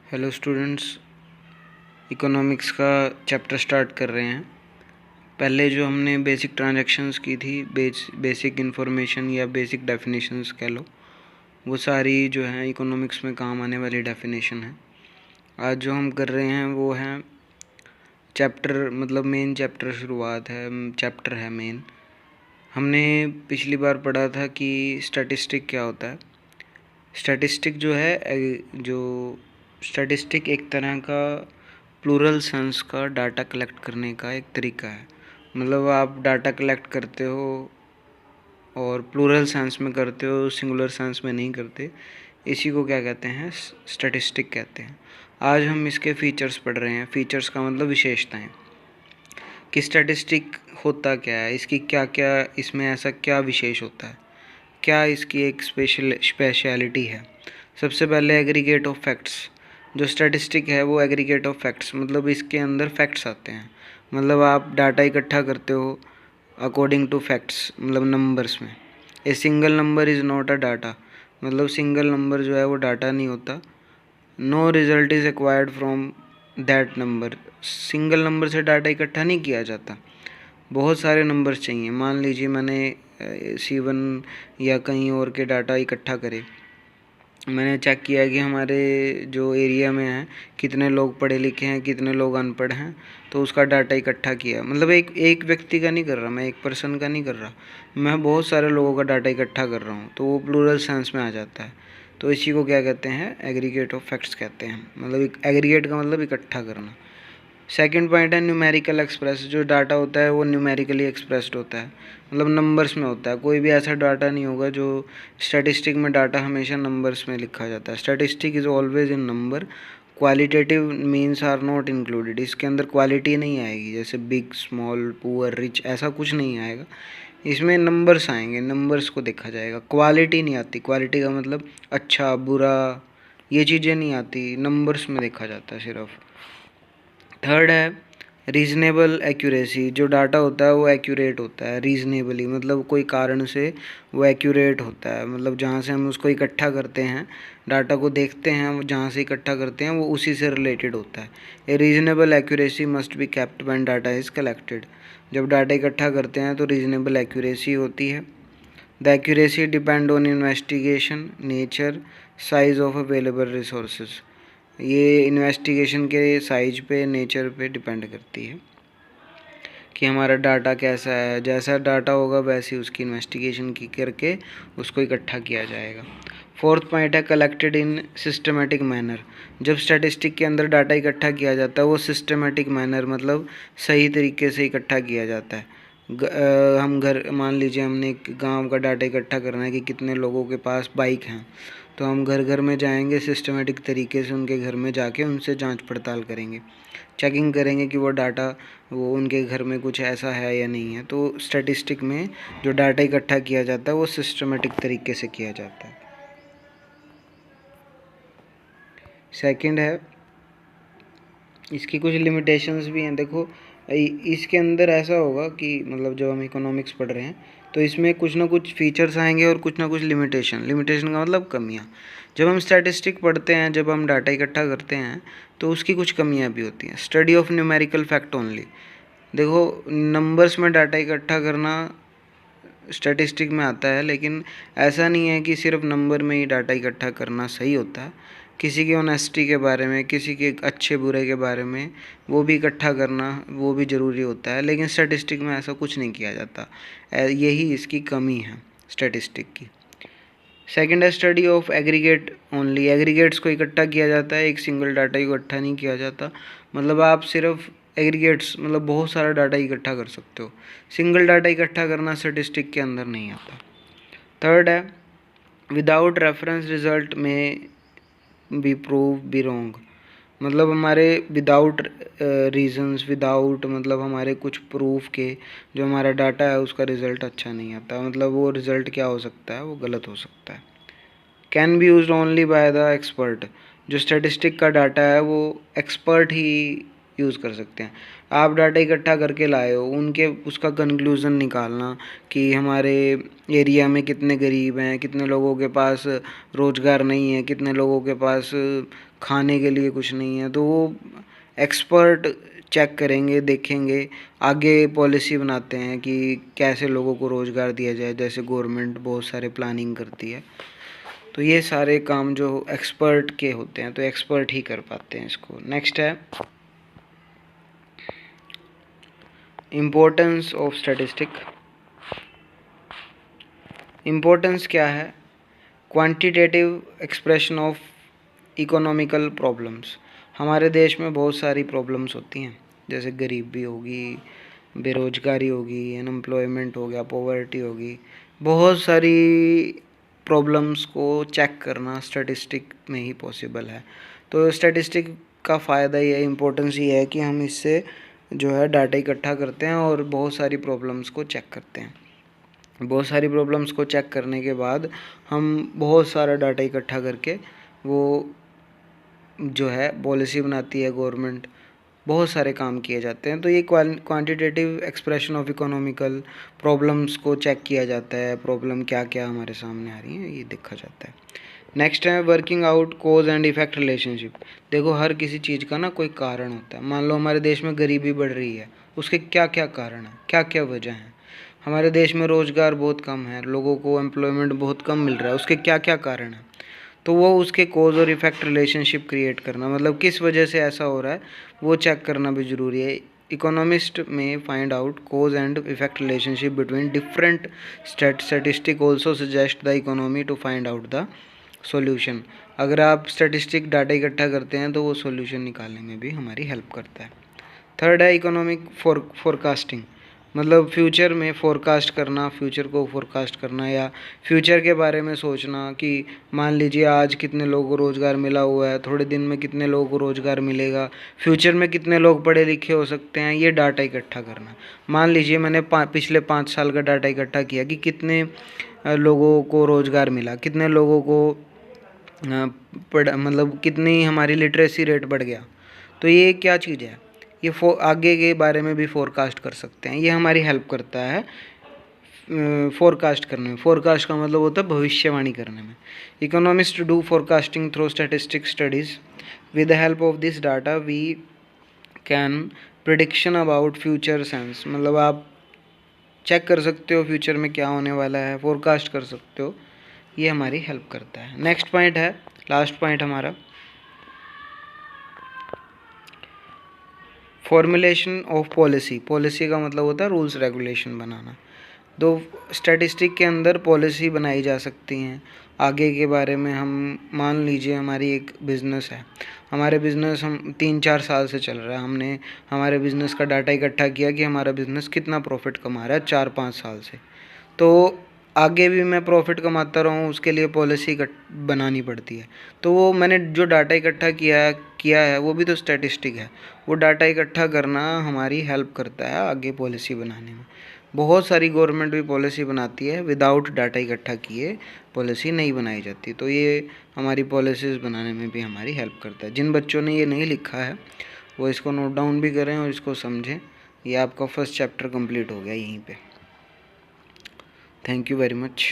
Hello students, economics का chapter start कर रहे हैं। पहले जो हमने बेसिक ट्रांजैक्शंस की थी, बेसिक इन्फॉर्मेशन या बेसिक डेफिनेशंस कह लो, वो सारी जो है इकोनॉमिक्स में काम आने वाली डेफिनेशन है। आज जो हम कर रहे हैं वो है चैप्टर, मतलब मेन चैप्टर शुरुआत है, चैप्टर है मेन। हमने पिछली बार पढ़ा था कि स्टैटिस्टिक क्या होता है। स्टैटिस्टिक जो है जो स्टैटिस्टिक एक तरह का प्लूरल सेंस का डाटा कलेक्ट करने का एक तरीका है। मतलब आप डाटा कलेक्ट करते हो और प्लूरल सेंस में करते हो, सिंगुलर सेंस में नहीं करते। इसी को क्या कहते हैं? स्टैटिस्टिक कहते हैं। आज हम इसके फीचर्स पढ़ रहे हैं। फीचर्स का मतलब विशेषताएं, कि स्टैटिस्टिक होता क्या है, इसकी क्या क्या, इसमें ऐसा क्या विशेष होता है, क्या इसकी एक स्पेशलिटी है। सबसे पहले एग्रीगेट ऑफ फैक्ट्स। जो स्टैटिस्टिक है वो एग्रीगेट ऑफ फैक्ट्स, मतलब इसके अंदर फैक्ट्स आते हैं। मतलब आप डाटा इकट्ठा करते हो अकॉर्डिंग टू फैक्ट्स, मतलब नंबर्स में। A single number is not a data, मतलब सिंगल नंबर जो है वो डाटा नहीं होता। No result is acquired from that number. Single number से डाटा इकट्ठा नहीं किया जाता, बहुत सारे नंबर्स चाहिए। मान लीजिए मैंने C1 या कहीं और के डाटा इकट्ठा करे। मैंने चेक किया कि हमारे जो एरिया में है कितने लोग पढ़े लिखे हैं, कितने लोग अनपढ़ हैं, तो उसका डाटा इकट्ठा किया। मतलब एक व्यक्ति का नहीं कर रहा, मैं एक पर्सन का नहीं कर रहा, मैं बहुत सारे लोगों का डाटा इकट्ठा कर रहा हूँ, तो वो प्लूरल सेंस में आ जाता है। तो इसी को क्या कहते हैं? एग्रीगेट ऑफ फैक्ट्स कहते हैं। मतलब एग्रीगेट का मतलब इकट्ठा करना। सेकंड पॉइंट है न्यूमेरिकल एक्सप्रेस। जो डाटा होता है वो न्यूमेरिकली एक्सप्रेस्ड होता है, मतलब नंबर्स में होता है। कोई भी ऐसा डाटा नहीं होगा जो स्टैटिस्टिक में डाटा हमेशा नंबर्स में लिखा जाता है। Statistic is always in number. Qualitative means are not included. इसके अंदर क्वालिटी नहीं आएगी, जैसे बिग, स्मॉल, पुअर, रिच, ऐसा कुछ नहीं आएगा। इसमें नंबर्स आएंगे, नंबर्स को देखा जाएगा। क्वालिटी नहीं आती। क्वालिटी का मतलब अच्छा बुरा, ये चीज़ें नहीं आती, नंबर्स में देखा जाता है सिर्फ। थर्ड है रीजनेबल एक्यूरेसी। जो डाटा होता है वो एक्यूरेट होता है रीजनेबली, मतलब कोई कारण से वो एक्यूरेट होता है। मतलब जहाँ से हम उसको इकट्ठा करते हैं, डाटा को देखते हैं, वो जहाँ से इकट्ठा करते हैं वो उसी से रिलेटेड होता है। ए reasonable accuracy must be kept when data is collected. जब डाटा इकट्ठा करते हैं तो रीजनेबल एक्यूरेसी होती है। The accuracy depend on investigation, nature, size of available resources. ये इन्वेस्टिगेशन के साइज पे, नेचर पे डिपेंड करती है कि हमारा डाटा कैसा है। जैसा डाटा होगा वैसी उसकी इन्वेस्टिगेशन की करके उसको इकट्ठा किया जाएगा। फोर्थ पॉइंट है कलेक्टेड इन सिस्टमेटिक मैनर। जब स्टैटिस्टिक के अंदर डाटा इकट्ठा किया जाता है वो सिस्टमेटिक मैनर, मतलब सही तरीके से इकट्ठा किया जाता है। हम घर, मान लीजिए हमने एक गांव का डाटा इकट्ठा करना है कि कितने लोगों के पास बाइक हैं, तो हम घर घर में जाएंगे, सिस्टमेटिक तरीके से उनके घर में जाके उनसे जांच पड़ताल करेंगे, चेकिंग करेंगे कि वो डाटा, वो उनके घर में कुछ ऐसा है या नहीं है। तो स्टैटिस्टिक में जो डाटा इकट्ठा किया जाता है वो सिस्टमेटिक तरीके से किया जाता है। सेकंड है, इसकी कुछ लिमिटेशंस भी हैं। देखो इसके अंदर ऐसा होगा कि मतलब जब हम इकोनॉमिक्स पढ़ रहे हैं तो इसमें कुछ ना कुछ फीचर्स आएंगे और कुछ ना कुछ लिमिटेशन का मतलब कमियाँ। जब हम स्टैटिस्टिक पढ़ते हैं, जब हम डाटा इकट्ठा करते हैं, तो उसकी कुछ कमियाँ भी होती हैं। Study of numerical fact only. देखो नंबर्स में डाटा इकट्ठा करना स्टैटिस्टिक में आता है, लेकिन ऐसा नहीं है कि सिर्फ नंबर में ही डाटा इकट्ठा करना सही होता है। किसी की ऑनेस्टी के बारे में, किसी के अच्छे बुरे के बारे में वो भी इकट्ठा करना, वो भी ज़रूरी होता है, लेकिन स्टैटिस्टिक में ऐसा कुछ नहीं किया जाता। यही इसकी कमी है स्टैटिस्टिक की। सेकंड है study of aggregate only. Aggregates को इकट्ठा किया जाता है, एक सिंगल डाटा इकट्ठा नहीं किया जाता। मतलब आप सिर्फ एग्रीगेट्स, मतलब बहुत सारा डाटा इकट्ठा कर सकते हो, सिंगल डाटा इकट्ठा करना स्टैटिस्टिक के अंदर नहीं आता। थर्ड है विदाउट रेफरेंस रिजल्ट में बी प्रूव बी रॉन्ग। मतलब हमारे विदाउट रीजंस, विदाउट मतलब हमारे कुछ प्रूफ के जो हमारा डाटा है उसका रिज़ल्ट अच्छा नहीं आता। मतलब वो रिज़ल्ट क्या हो सकता है? वो गलत हो सकता है। Can be used only by the expert. जो स्टैटिस्टिक का डाटा है वो एक्सपर्ट ही यूज़ कर सकते हैं। आप डाटा इकट्ठा करके लाए हो, उसका कंक्लूज़न निकालना कि हमारे एरिया में कितने गरीब हैं, कितने लोगों के पास रोज़गार नहीं है, कितने लोगों के पास खाने के लिए कुछ नहीं है, तो वो एक्सपर्ट चेक करेंगे, देखेंगे, आगे पॉलिसी बनाते हैं कि कैसे लोगों को रोज़गार दिया जाए। जैसे गवर्नमेंट बहुत सारे प्लानिंग करती है, तो ये सारे काम जो एक्सपर्ट के होते हैं, तो एक्सपर्ट ही कर पाते हैं इसको। नेक्स्ट है इम्पोर्टेंस ऑफ स्टैटिस्टिक। इम्पोर्टेंस क्या है? Quantitative expression of economical problems. हमारे देश में बहुत सारी प्रॉब्लम्स होती हैं, जैसे गरीबी होगी, बेरोजगारी होगी, अनएम्प्लॉयमेंट हो गया, पॉवर्टी होगी, बहुत सारी प्रॉब्लम्स को चेक करना स्टैटिस्टिक में ही पॉसिबल है। तो स्टैटिस्टिक का फ़ायदा ये, इम्पोर्टेंस ये है कि हम इससे जो है डाटा इकट्ठा करते हैं और बहुत सारी प्रॉब्लम्स को चेक करते हैं। बहुत सारी प्रॉब्लम्स को चेक करने के बाद हम बहुत सारा डाटा इकट्ठा करके वो जो है पॉलिसी बनाती है गवर्नमेंट, बहुत सारे काम किए जाते हैं। तो ये quantitative expression of economical problems को चेक किया जाता है, प्रॉब्लम क्या क्या हमारे सामने आ रही हैं ये देखा जाता है। नेक्स्ट है working out cause and effect relationship. देखो, हर किसी चीज़ का ना कोई कारण होता है। मान लो हमारे देश में गरीबी बढ़ रही है, उसके क्या क्या कारण हैं, क्या क्या वजह हैं। हमारे देश में रोज़गार बहुत कम है, लोगों को एम्प्लॉयमेंट बहुत कम मिल रहा है, उसके क्या क्या कारण हैं। तो वो उसके कोज और इफेक्ट रिलेशनशिप क्रिएट करना, मतलब किस वजह से ऐसा हो रहा है वो चेक करना भी ज़रूरी है। इकोनॉमिस्ट में find out cause and effect relationship between different statistic also suggest the economy to find out the solution. अगर आप स्टैटिस्टिक डाटा इकट्ठा करते हैं तो वो सॉल्यूशन निकालने में भी हमारी हेल्प करता है। थर्ड है इकोनॉमिक फोरकास्टिंग, मतलब फ्यूचर में फोरकास्ट करना, फ्यूचर को फोरकास्ट करना या फ्यूचर के बारे में सोचना कि मान लीजिए आज कितने लोगों को रोज़गार मिला हुआ है, थोड़े दिन में कितने लोगों को रोज़गार मिलेगा, फ्यूचर में कितने लोग पढ़े लिखे हो सकते हैं, ये डाटा इकट्ठा करना। मान लीजिए मैंने पिछले 5 साल का डाटा इकट्ठा किया कि कितने लोगों को रोज़गार मिला, कितने लोगों को मतलब कितनी हमारी लिटरेसी रेट बढ़ गया। तो ये क्या चीज़ है, ये आगे के बारे में भी फोरकास्ट कर सकते हैं। ये हमारी हेल्प करता है फोरकास्ट करने में। फोरकास्ट का मतलब होता है भविष्यवाणी करने में। Economist do forecasting through statistic studies. With the help of this data we can prediction about future sense, मतलब आप चेक कर सकते हो फ्यूचर में क्या होने वाला है, फोरकास्ट कर सकते हो। ये हमारी हेल्प करता है। नेक्स्ट पॉइंट है, लास्ट पॉइंट हमारा, फॉर्मुलेशन ऑफ पॉलिसी। पॉलिसी का मतलब होता है रूल्स रेगुलेशन बनाना। दो स्टैटिस्टिक के अंदर पॉलिसी बनाई जा सकती हैं आगे के बारे में। हम मान लीजिए हमारी एक बिज़नेस है, हमारे बिज़नेस हम 3-4 साल से चल रहा है, हमने हमारे बिज़नेस का डाटा इकट्ठा किया कि हमारा बिज़नेस कितना प्रॉफिट कमा रहा है 4-5 साल से। तो आगे भी मैं प्रॉफिट कमाता रहूँ उसके लिए पॉलिसी बनानी पड़ती है। तो वो मैंने जो डाटा इकट्ठा किया है वो भी तो स्टैटिस्टिक है। वो डाटा इकट्ठा करना हमारी हेल्प करता है आगे पॉलिसी बनाने में। बहुत सारी गवर्नमेंट भी पॉलिसी बनाती है, विदाउट डाटा इकट्ठा किए पॉलिसी नहीं बनाई जाती। तो ये हमारी पॉलिसीज़ बनाने में भी हमारी हेल्प करता है। जिन बच्चों ने ये नहीं लिखा है वो इसको नोट डाउन भी करें और इसको समझें। ये आपका फर्स्ट चैप्टर कंप्लीट हो गया यहीं पे। Thank you very much.